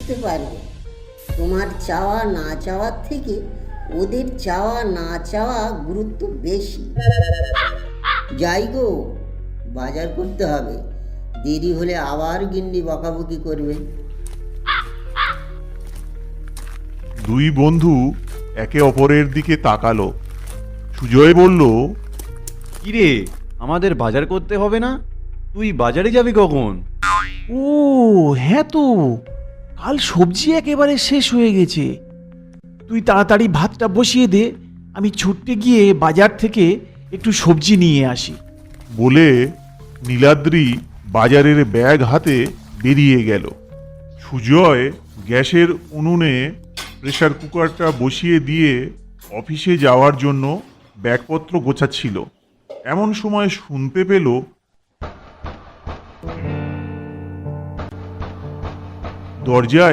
বুঝতে পারবে তোমার চাওয়া না চাওয়ার থেকে ওদের চাওয়া না চাওয়া গুরুত্ব বেশি। যাই গো, বাজার করতে হবে, দেরি হলে আবার গিন্নি বকাবকি করবে। দুই বন্ধু একে অপরের দিকে তাকালো। সুজয় বলল, কিরে, আমাদের বাজার করতে হবে না? তুই বাজারে যাবি কখন? ও হ্যাঁ, তো কাল সবজি একেবারে শেষ হয়ে গেছে। তুই তাড়াতাড়ি ভাতটা বসিয়ে দে, আমি ছুটতে গিয়ে বাজার থেকে একটু সবজি নিয়ে আসি। বলে নীলাদ্রি বাজারের ব্যাগ হাতে বেরিয়ে গেল। সুজয় গ্যাসের উনুনে প্রেসার কুকারটা বসিয়ে দিয়ে অফিসে যাওয়ার জন্য ব্যাগপত্র গোছাচ্ছিল। এমন সময় শুনতে পেল দরজায়